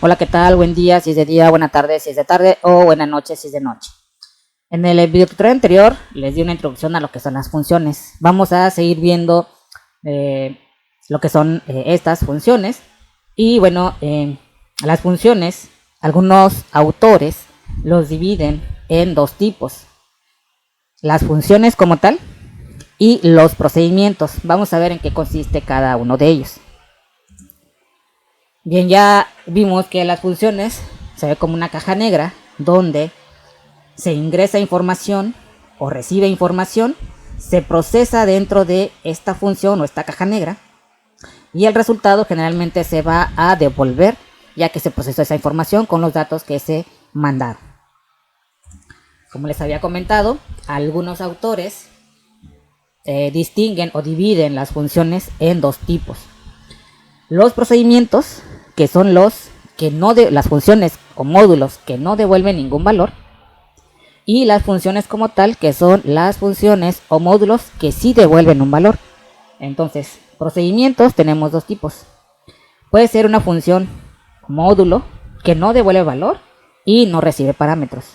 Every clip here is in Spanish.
Hola, ¿qué tal? Buen día, si es de día, buena tarde, si es de tarde, o buena noche, si es de noche. En el video tutorial anterior les di una introducción a lo que son las funciones. Vamos a seguir viendo lo que son estas funciones. Y bueno, las funciones, algunos autores los dividen en dos tipos. Las funciones como tal y los procedimientos. Vamos a ver en qué consiste cada uno de ellos. Bien, ya vimos que las funciones se ve como una caja negra donde se ingresa información o recibe información, se procesa dentro de esta función o esta caja negra y el resultado generalmente se va a devolver ya que se procesó esa información con los datos que se mandaron. Como les había comentado, algunos autores distinguen o dividen las funciones en dos tipos. Los procedimientos, que son las funciones o módulos que no devuelven ningún valor, y las funciones como tal, que son las funciones o módulos que sí devuelven un valor. Entonces, procedimientos tenemos dos tipos. Puede ser una función módulo que no devuelve valor y no recibe parámetros.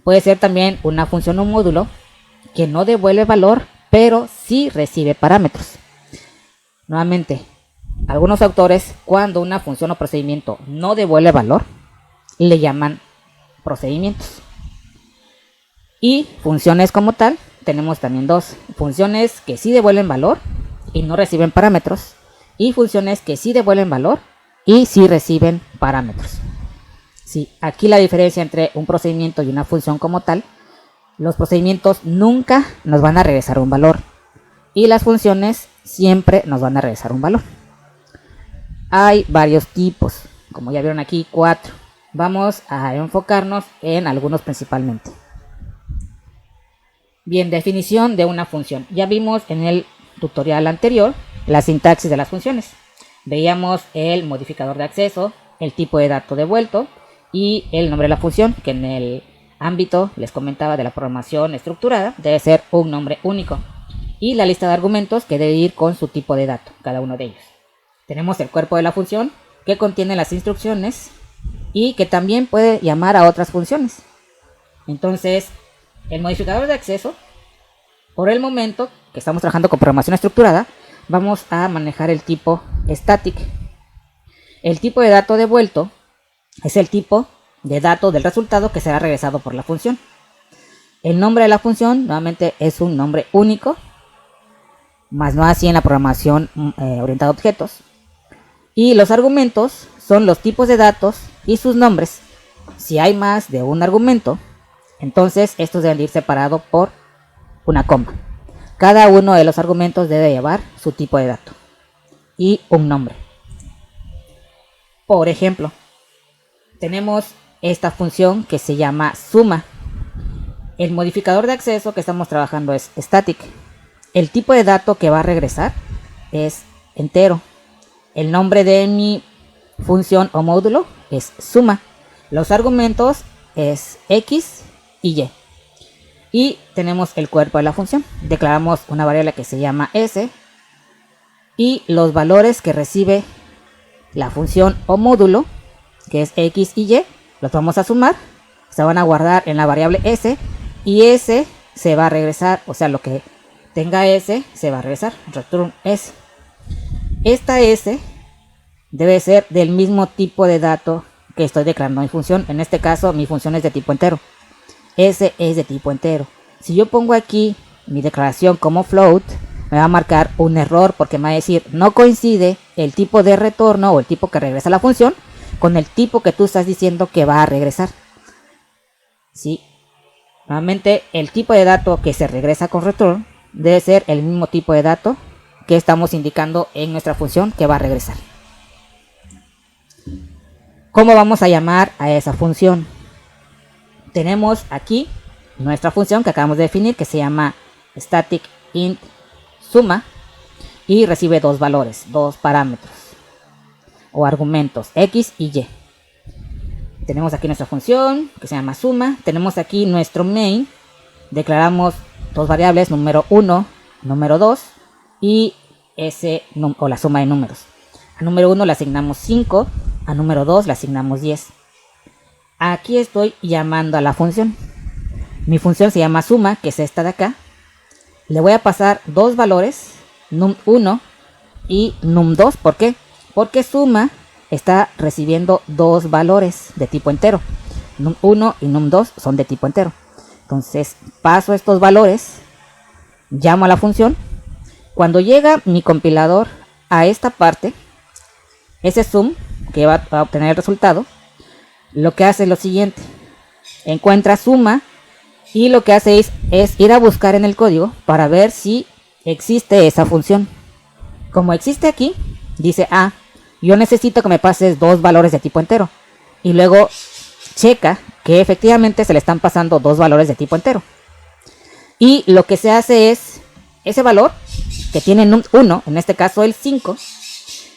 Puede ser también una función o módulo que no devuelve valor, pero sí recibe parámetros. Nuevamente, algunos autores, cuando una función o procedimiento no devuelve valor, le llaman procedimientos. Y funciones como tal, tenemos también dos. Funciones que sí devuelven valor y no reciben parámetros. Y funciones que sí devuelven valor y sí reciben parámetros. Sí, aquí la diferencia entre un procedimiento y una función como tal, los procedimientos nunca nos van a regresar un valor. Y las funciones siempre nos van a regresar un valor. Hay varios tipos, como ya vieron aquí, 4. Vamos a enfocarnos en algunos principalmente. Bien, definición de una función. Ya vimos en el tutorial anterior la sintaxis de las funciones. Veíamos el modificador de acceso, el tipo de dato devuelto y el nombre de la función, que en el ámbito, les comentaba, de la programación estructurada, debe ser un nombre único. Y la lista de argumentos que debe ir con su tipo de dato, cada uno de ellos. Tenemos el cuerpo de la función, que contiene las instrucciones y que también puede llamar a otras funciones. Entonces, el modificador de acceso, por el momento que estamos trabajando con programación estructurada, vamos a manejar el tipo static. El tipo de dato devuelto es el tipo de dato del resultado que será regresado por la función. El nombre de la función nuevamente es un nombre único, más no así en la programación orientada a objetos. Y los argumentos son los tipos de datos y sus nombres. Si hay más de un argumento, entonces estos deben ir separados por una coma. Cada uno de los argumentos debe llevar su tipo de dato y un nombre. Por ejemplo, tenemos esta función que se llama suma. El modificador de acceso que estamos trabajando es static. El tipo de dato que va a regresar es entero. El nombre de mi función o módulo es suma. Los argumentos es x y y. Y tenemos el cuerpo de la función. Declaramos una variable que se llama s. Y los valores que recibe la función o módulo, que es x y y, los vamos a sumar. Se van a guardar en la variable s. Y s se va a regresar, o sea, lo que tenga s se va a regresar. Return s. Esta s debe ser del mismo tipo de dato que estoy declarando mi función. En este caso, mi función es de tipo entero. S es de tipo entero. Si yo pongo aquí mi declaración como float, me va a marcar un error porque me va a decir no coincide el tipo de retorno o el tipo que regresa la función con el tipo que tú estás diciendo que va a regresar. ¿Sí? Nuevamente, el tipo de dato que se regresa con return debe ser el mismo tipo de dato que estamos indicando en nuestra función que va a regresar. ¿Cómo vamos a llamar a esa función? Tenemos aquí nuestra función que acabamos de definir, que se llama static int suma y recibe dos valores, dos parámetros o argumentos, x y y. Tenemos aquí nuestra función que se llama suma. Tenemos aquí nuestro main. Declaramos dos variables, número 1, número 2 y la suma de números. Al número 1 le asignamos 5 a número 2 le asignamos 10. Aquí estoy llamando a la función. Mi función se llama suma, que es esta de acá. Le voy a pasar dos valores, num1 y num2. ¿Por qué? Porque suma está recibiendo dos valores de tipo entero. Num1 y num2 son de tipo entero. Entonces paso estos valores, llamo a la función. Cuando llega mi compilador a esta parte, ese sum que va a obtener el resultado, lo que hace es lo siguiente: encuentra suma y lo que hace es ir a buscar en el código para ver si existe esa función. Como existe aquí, dice: ah, yo necesito que me pases dos valores de tipo entero. Y luego checa que efectivamente se le están pasando dos valores de tipo entero. Y lo que se hace es, ese valor que tiene num1, en este caso el 5,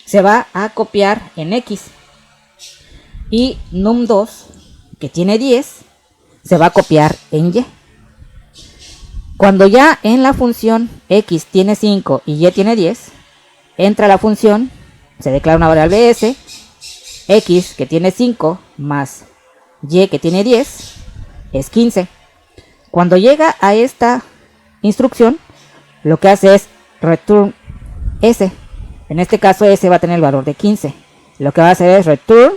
se va a copiar en X. Y num2, que tiene 10, se va a copiar en Y. Cuando ya en la función X tiene 5 y Y tiene 10, entra la función, se declara una variable S, X que tiene 5 más Y que tiene 10 es 15. Cuando llega a esta instrucción, lo que hace es return S. En este caso S va a tener el valor de 15. Lo que va a hacer es return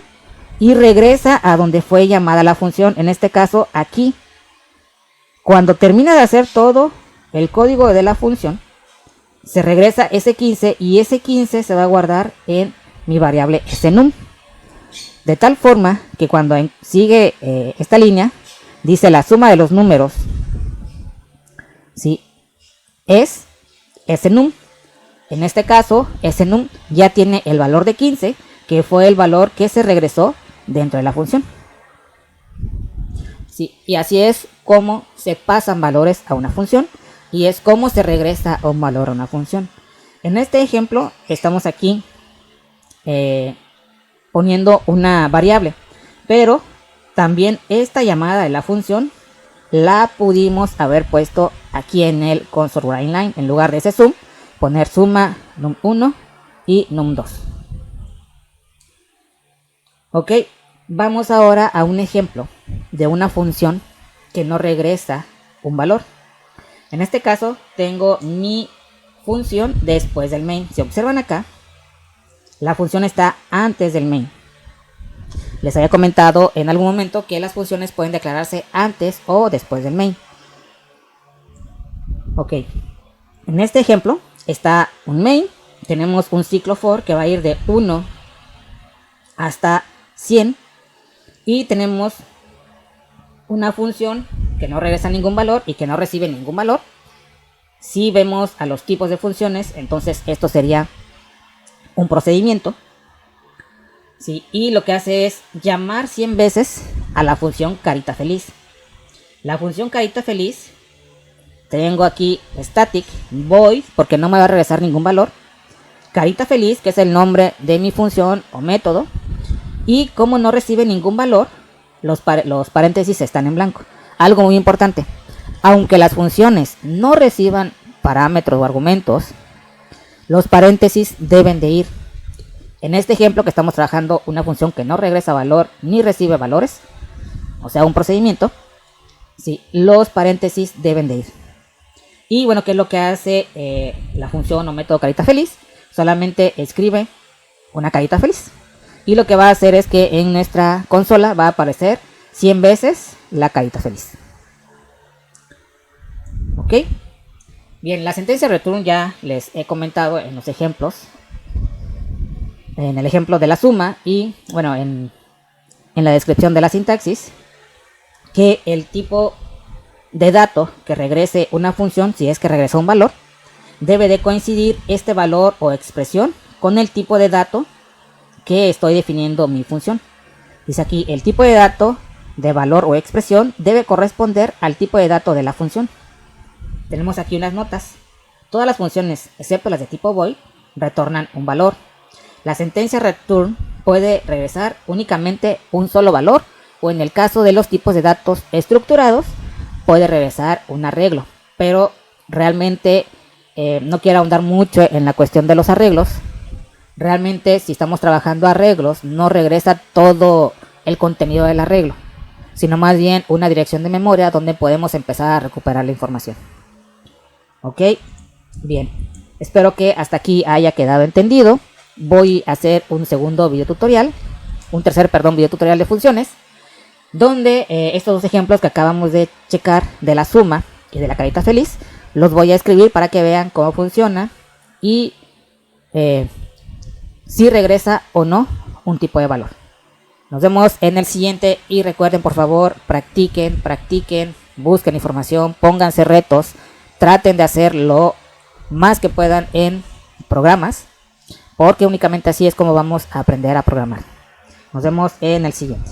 y regresa a donde fue llamada la función, en este caso aquí. Cuando termina de hacer todo el código de la función, se regresa ese 15 y ese 15 se va a guardar en mi variable snum. De tal forma que cuando sigue esta línea, dice la suma de los números, ¿sí?, es snum. En este caso, snum ya tiene el valor de 15, que fue el valor que se regresó dentro de la función. Sí, y así es como se pasan valores a una función y es como se regresa un valor a una función. En este ejemplo estamos aquí poniendo una variable, pero también esta llamada de la función la pudimos haber puesto aquí en el console line. En lugar de ese sum, poner suma num1 y num2. Ok, vamos ahora a un ejemplo de una función que no regresa un valor. En este caso tengo mi función después del main. Si observan acá, la función está antes del main. Les había comentado en algún momento que las funciones pueden declararse antes o después del main. Ok, en este ejemplo está un main. Tenemos un ciclo for que va a ir de 1 hasta 100. Y tenemos una función que no regresa ningún valor y que no recibe ningún valor. Si vemos a los tipos de funciones, entonces esto sería un procedimiento. Sí, y lo que hace es llamar 100 veces a la función carita feliz. La función carita feliz, tengo aquí static void porque no me va a regresar ningún valor. Carita feliz, que es el nombre de mi función o método. Y como no recibe ningún valor, los paréntesis están en blanco. Algo muy importante: aunque las funciones no reciban parámetros o argumentos, los paréntesis deben de ir. En este ejemplo que estamos trabajando una función que no regresa valor ni recibe valores, o sea un procedimiento, sí, los paréntesis deben de ir. Y bueno, ¿qué es lo que hace la función o método carita feliz? Solamente escribe una carita feliz. Y lo que va a hacer es que en nuestra consola va a aparecer 100 veces la carita feliz. Ok. Bien, la sentencia return ya les he comentado en los ejemplos. En el ejemplo de la suma y bueno, en la descripción de la sintaxis, que el tipo de dato que regrese una función, si es que regresa un valor, debe de coincidir este valor o expresión con el tipo de dato que estoy definiendo mi función. Dice aquí: el tipo de dato de valor o expresión debe corresponder al tipo de dato de la función. Tenemos aquí unas notas. Todas las funciones, excepto las de tipo void, retornan un valor. La sentencia return puede regresar únicamente un solo valor, o en el caso de los tipos de datos estructurados, puede regresar un arreglo. Pero realmente no quiero ahondar mucho en la cuestión de los arreglos, realmente si estamos trabajando arreglos, no regresa todo el contenido del arreglo, sino más bien una dirección de memoria donde podemos empezar a recuperar la información. Ok, bien, espero que hasta aquí haya quedado entendido. Voy a hacer un tercer video tutorial de funciones, donde estos dos ejemplos que acabamos de checar de la suma y de la carita feliz, los voy a escribir para que vean cómo funciona y si regresa o no un tipo de valor. Nos vemos en el siguiente y recuerden, por favor, practiquen, busquen información, pónganse retos, traten de hacer lo más que puedan en programas, porque únicamente así es como vamos a aprender a programar. Nos vemos en el siguiente.